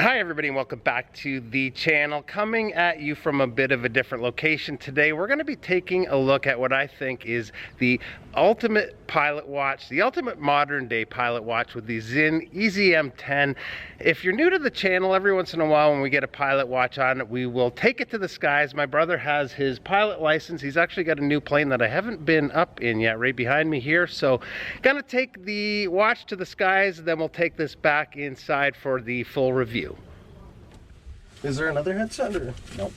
Hi everybody and welcome back to the channel. Coming at you from a bit of a different location today. We're going to be taking a look at what I think is the ultimate pilot watch, the ultimate modern day pilot watch with the Sinn EZM 10. If you're new to the channel, every once in a while when we get a pilot watch on, we will take it to the skies. My brother has his pilot license. He's actually got a new plane that I haven't been up in yet, right behind me here. So gonna take the watch to the skies, then we'll take this back inside for the full review. Is there another headset or? Nope.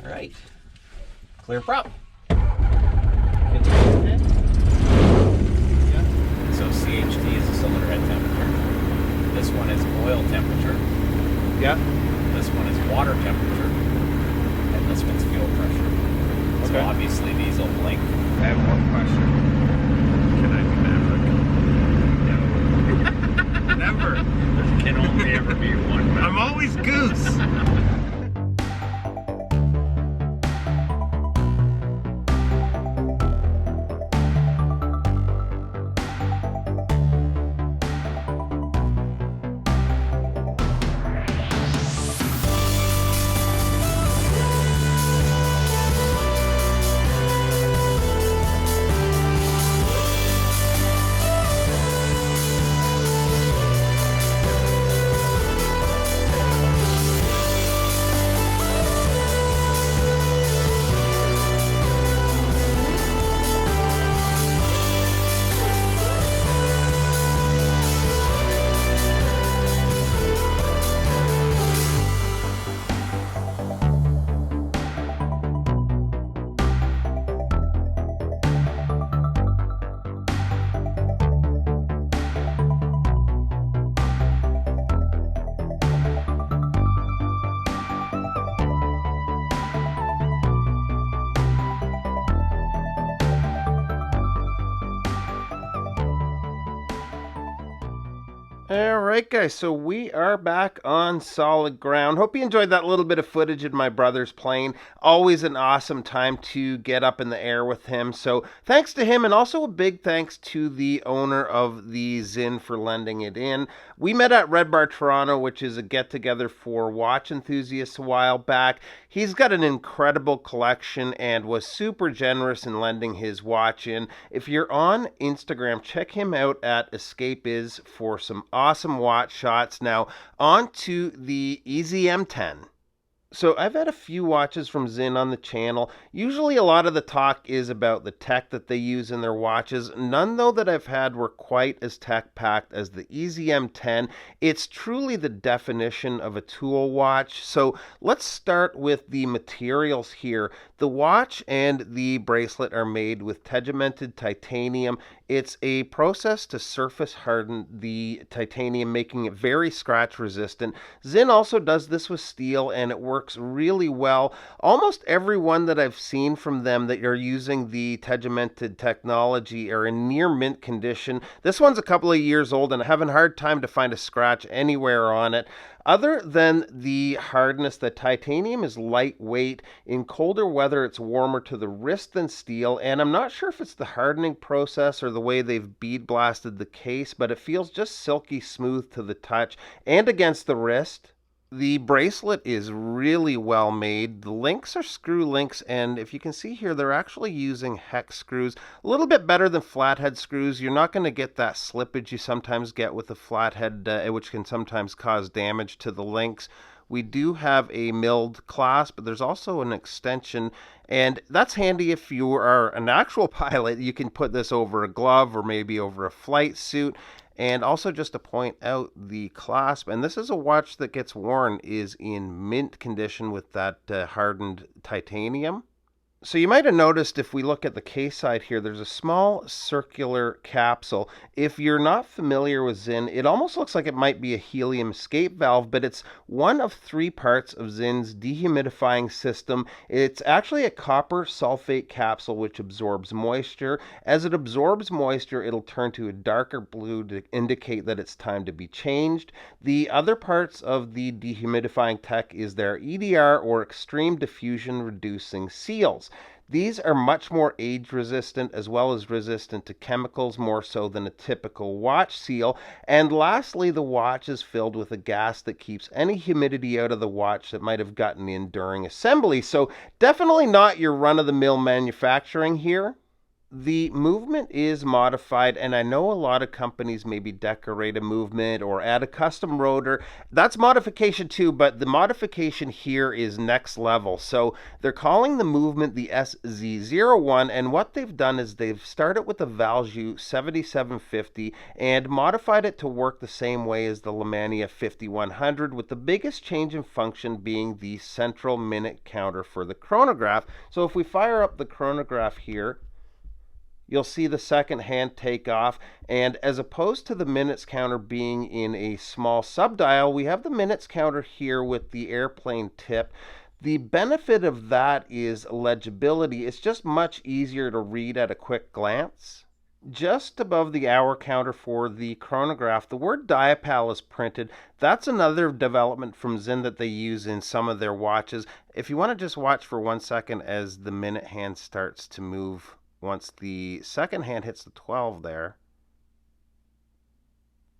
All right. Clear prop. Yeah. So CHT is a cylinder head temperature. This one is oil temperature. Yeah. This one is water temperature. And this one's fuel pressure. So Okay. obviously these will blink. I have one question. Can I be Maverick? No. Never. There can only ever be one. I'm always Goose. Alright guys, so we are back on solid ground. Hope you enjoyed that little bit of footage of my brother's plane. Always an awesome time to get up in the air with him. So thanks to him, and also a big thanks to the owner of the Sinn for lending it in. We met at Red Bar Toronto, which is a get-together for watch enthusiasts a while back. He's got an incredible collection and was super generous in lending his watch in. If you're on Instagram, check him out at Escape for some awesome watch shots. Now, on to the EZM 10. So I've had a few watches from Sinn on the channel. Usually a lot of the talk is about the tech that they use in their watches. None though that I've had were quite as tech-packed as the EZM 10. It's truly the definition of a tool watch. So let's start with the materials here. The watch and the bracelet are made with tegimented titanium. It's a process to surface harden the titanium, making it very scratch resistant. Sinn also does this with steel, and it works really well. Almost every one that I've seen from them that are using the tegimented technology are in near mint condition. This one's a couple of years old, and I have a hard time to find a scratch anywhere on it. Other than the hardness, the titanium is lightweight. In colder weather, it's warmer to the wrist than steel, and I'm not sure if it's the hardening process or the way they've bead blasted the case, but it feels just silky smooth to the touch and against the wrist. The bracelet is really well made. The links are screw links, and if you can see here, they're actually using hex screws. A little bit better than flathead screws. You're not going to get that slippage you sometimes get with a flathead, which can sometimes cause damage to the links. We do have a milled clasp, but there's also an extension, and that's handy if you are an actual pilot. You can put this over a glove or maybe over a flight suit. And also just to point out the clasp, and this is a watch that gets worn, is in mint condition with that hardened titanium. So you might have noticed if we look at the case side here, there's a small circular capsule. If you're not familiar with Sinn, it almost looks like it might be a helium escape valve, but it's one of three parts of Sinn's dehumidifying system. It's actually a copper sulfate capsule which absorbs moisture. As it absorbs moisture, it'll turn to a darker blue to indicate that it's time to be changed. The other parts of the dehumidifying tech is their EDR, or extreme diffusion reducing seals. These are much more age resistant as well as resistant to chemicals, more so than a typical watch seal. And lastly, the watch is filled with a gas that keeps any humidity out of the watch that might have gotten in during assembly. So definitely not your run-of-the-mill manufacturing here. The movement is modified, and I know a lot of companies maybe decorate a movement or add a custom rotor. That's modification too, but the modification here is next level. So they're calling the movement the SZ01, and what they've done is they've started with the Valjoux 7750 and modified it to work the same way as the Lemania 5100, with the biggest change in function being the central minute counter for the chronograph. So if we fire up the chronograph here, you'll see the second hand take off, and as opposed to the minutes counter being in a small subdial, we have the minutes counter here with the airplane tip. The benefit of that is legibility. It's just much easier to read at a quick glance. Just above the hour counter for the chronograph, the word diapal is printed. That's another development from Sinn that they use in some of their watches. If you want to just watch for 1 second as the minute hand starts to move, once the second hand hits the 12 there.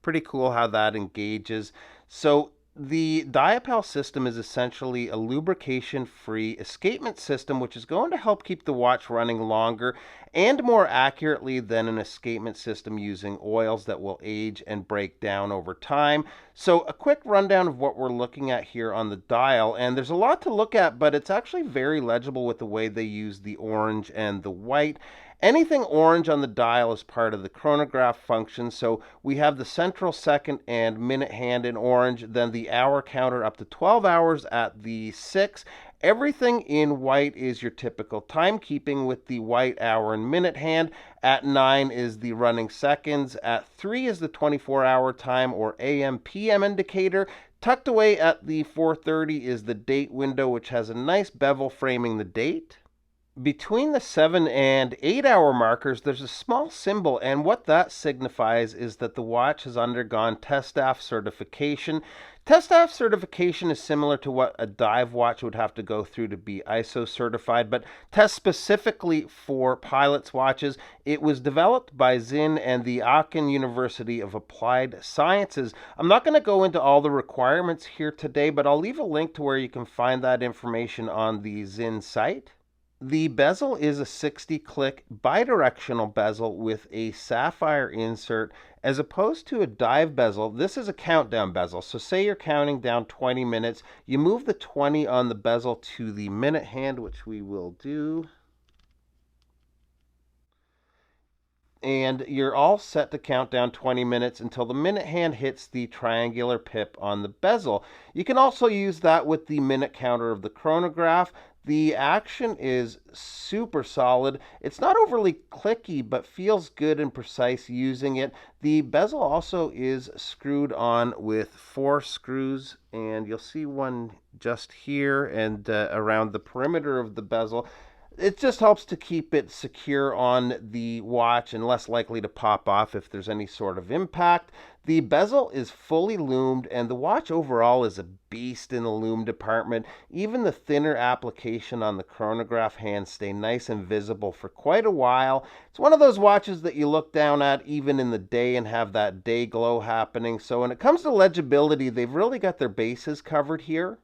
Pretty cool how that engages. So the diapal system is essentially a lubrication-free escapement system, which is going to help keep the watch running longer and more accurately than an escapement system using oils that will age and break down over time. So a quick rundown of what we're looking at here on the dial, and there's a lot to look at, but it's actually very legible with the way they use the orange and the white. Anything orange on the dial is part of the chronograph function, so we have the central second and minute hand in orange, then the hour counter up to 12 hours at the 6. Everything in white is your typical timekeeping with the white hour and minute hand. At 9 is the running seconds. At 3 is the 24-hour time or AM/PM indicator. Tucked away at the 4:30 is the date window, which has a nice bevel framing the date. Between the 7 and 8 hour markers, there's a small symbol, and what that signifies is that the watch has undergone TESTAF certification. TESTAF certification is similar to what a dive watch would have to go through to be ISO certified, but test specifically for pilots' watches. It was developed by Sinn and the Aachen University of Applied Sciences. I'm not going to go into all the requirements here today, but I'll leave a link to where you can find that information on the Sinn site. The bezel is a 60-click bidirectional bezel with a sapphire insert. As opposed to a dive bezel, this is a countdown bezel. So say you're counting down 20 minutes, you move the 20 on the bezel to the minute hand, which we will do. And you're all set to count down 20 minutes until the minute hand hits the triangular pip on the bezel. You can also use that with the minute counter of the chronograph. The action is super solid. It's not overly clicky, but feels good and precise using it. The bezel also is screwed on with 4 screws, and you'll see one just here and around the perimeter of the bezel. It just helps to keep it secure on the watch and less likely to pop off if there's any sort of impact. The bezel is fully loomed, and the watch overall is a beast in the loom department. Even the thinner application on the chronograph hands stay nice and visible for quite a while. It's one of those watches that you look down at even in the day and have that day glow happening. So when it comes to legibility, they've really got their bases covered here.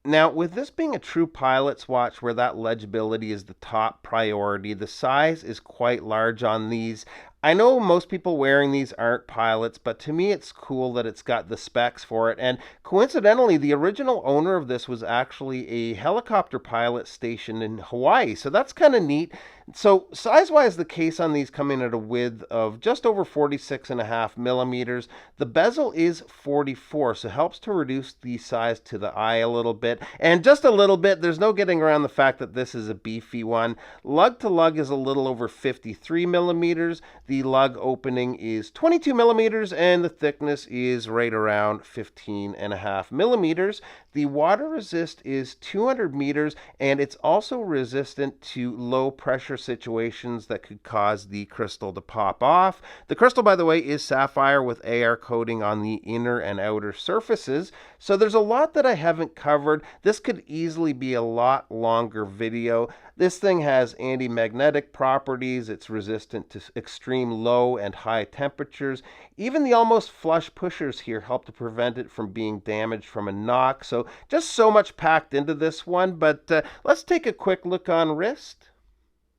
Now, with this being a true pilot's watch where that legibility is the top priority, the size is quite large on these. I know most people wearing these aren't pilots, but to me it's cool that it's got the specs for it. And coincidentally, the original owner of this was actually a helicopter pilot stationed in Hawaii, so that's kind of neat. So size-wise, the case on these come in at a width of just over 46.5 millimeters. The bezel is 44, so helps to reduce the size to the eye a little bit. And just a little bit, there's no getting around the fact that this is a beefy one. Lug to lug is a little over 53 millimeters. The lug opening is 22 millimeters, and the thickness is right around 15.5 millimeters. The water resist is 200 meters, and it's also resistant to low pressure situations that could cause the crystal to pop off. The crystal, by the way, is sapphire with AR coating on the inner and outer surfaces. So there's a lot that I haven't covered. This could easily be a lot longer video. This thing has anti-magnetic properties. It's resistant to extreme low and high temperatures. Even the almost flush pushers here help to prevent it from being damaged from a knock. So just so much packed into this one, but let's take a quick look on wrist.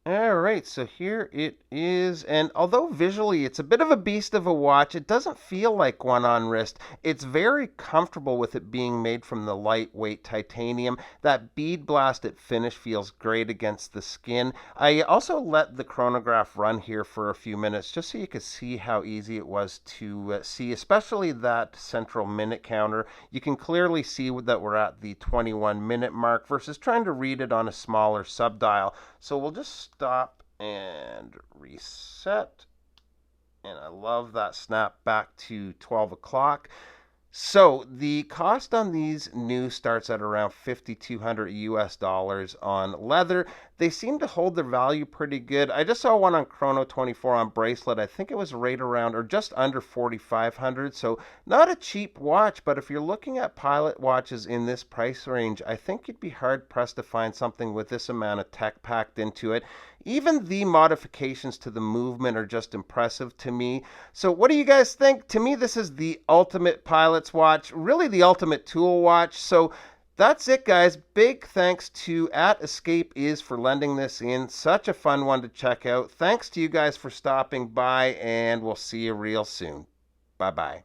All right, so here it is. And although visually it's a bit of a beast of a watch, it doesn't feel like one on wrist. It's very comfortable with it being made from the lightweight titanium. That bead blasted finish feels great against the skin. I also let the chronograph run here for a few minutes just so you could see how easy it was to see, especially that central minute counter. You can clearly see that we're at the 21-minute mark versus trying to read it on a smaller subdial. So we'll just stop and reset. And I love that snap back to 12 o'clock. So the cost on these new starts at around $5,200 US dollars on leather. They seem to hold their value pretty good. I just saw one on Chrono 24 on bracelet. I think it was right around or just under 4,500. So not a cheap watch, but if you're looking at pilot watches in this price range, I think you'd be hard pressed to find something with this amount of tech packed into it. Even the modifications to the movement are just impressive to me. So what do you guys think? To me, this is the ultimate pilot's watch, really the ultimate tool watch. So that's it, guys. Big thanks to @EscapeIs for lending this in. Such a fun one to check out. Thanks to you guys for stopping by, and we'll see you real soon. Bye-bye.